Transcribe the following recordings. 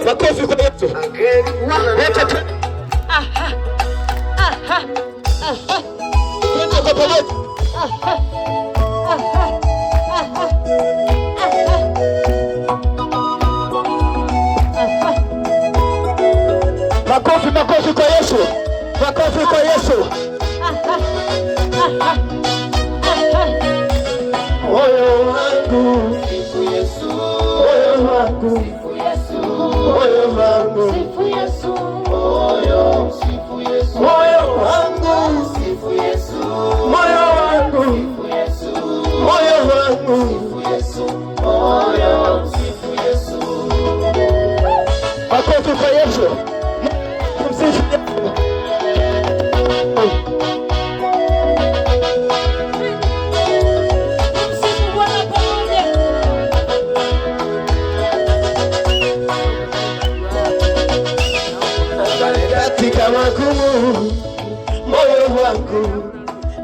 Makofi kwa Yesu. Twende kwa pamoja. Makofi, makofi kwa Yesu. Makofi kwa Yesu. Moyo wangu sifu Yesu. Moyo wangu sifu Yesu. Moyo wangu sifu Yesu. Moyo sifu Yesu. Moyo wangu sifu Yesu. Moyo wangu sifu Yesu. Moyo wangu sifu Yesu. Moyo sifu Yesu. Makofi kwa Yesu. Msifu Yesu. Katika magumu moyo wangu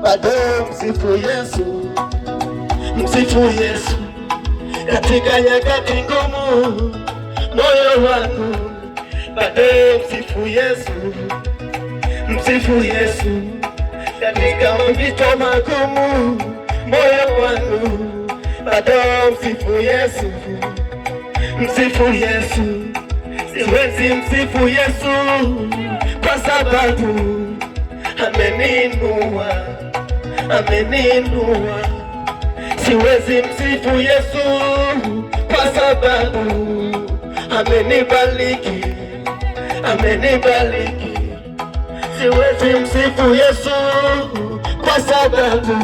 bado msifu Yesu. Msifu Yesu katika nyakati ngumu moyo wangu bado msifu Yesu. Msifu Yesu katika mapito magumu moyo wangu bado msifu Yesu. Msifu Yesu siwezi msifu Yesu kwa sababu ameninua, ameninua. Siwezi msifu Yesu kwa sababu amenibariki, amenibariki. Siwezi msifu Yesu kwa sababu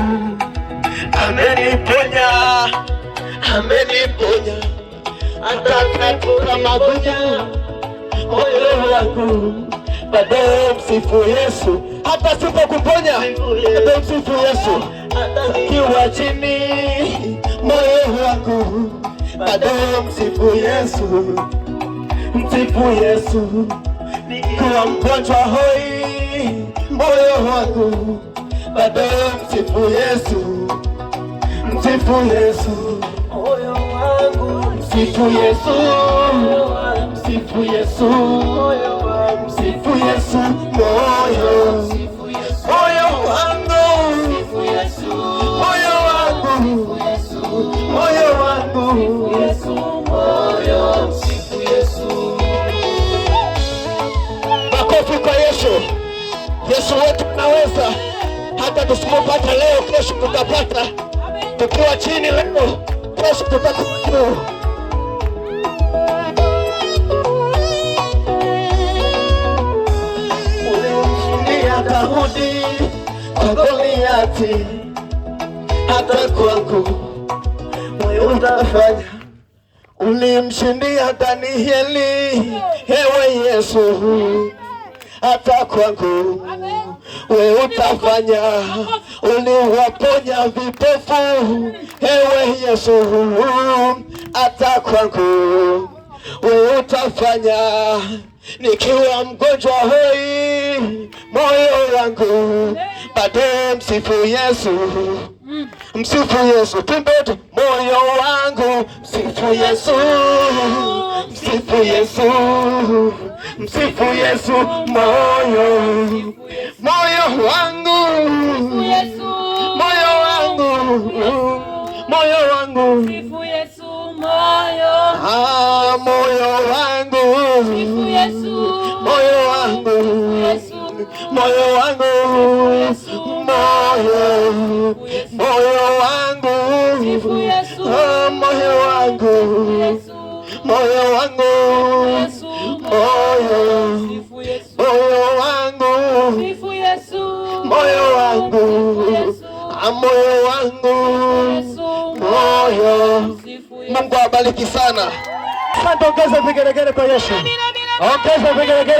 ameniponya, ameniponya. Atakapoka magonjwa moyo wangu bado msifu Yesu. Hata sipokuponya bado msifu Yesu. Akiwa chini moyo wangu bado msifu Yesu. Msifu Yesu. Nikiwa mgonjwa hoi moyo wangu bado msifu Yesu. Msifu Yesu. Moyo wangu msifu Yesu. Msifu Yesu. Msifu Yesu. Moyo moyo wangu msifu Yesu. Moyo wangu moyo wangu Yesu. Moyo msifu Yesu. Makofi kwa Yesu. Yesu wetu anaweza. Hata tusipopata leo, kesho tutapata. Tukiwa chini leo, kesho tutakuwa juu. Ulimshindia Daudi kwa Goliati, hata kwangu wewe utafanya. Ulimshindia Danieli, ewe Yesu, hata kwangu wewe utafanya. Uliwaponya vipofu, ewe Yesu, hata kwangu wewe utafanya. Nikiwa mgonjwa hoi moyo wangu bado msifu Yesu. Msifu Yesu. Tumbete moyo wangu msifu Yesu. Msifu Yesu. Msifu Yesu. Moyo moyo wangu moyo wangu moyo wangu msifu Yesu. Moyo moyo wangu msifu Yesu. Moyo wangu moyo wangu moyo moyo wangu msifu Yesu. Moyo wangu moyo wangu moyo moyo wangu msifu Yesu. Moyo wangu moyo wangu moyo. Mungu awabariki sana. Ongeza vigelegele kwa Yesu. Ongeza vigelegele.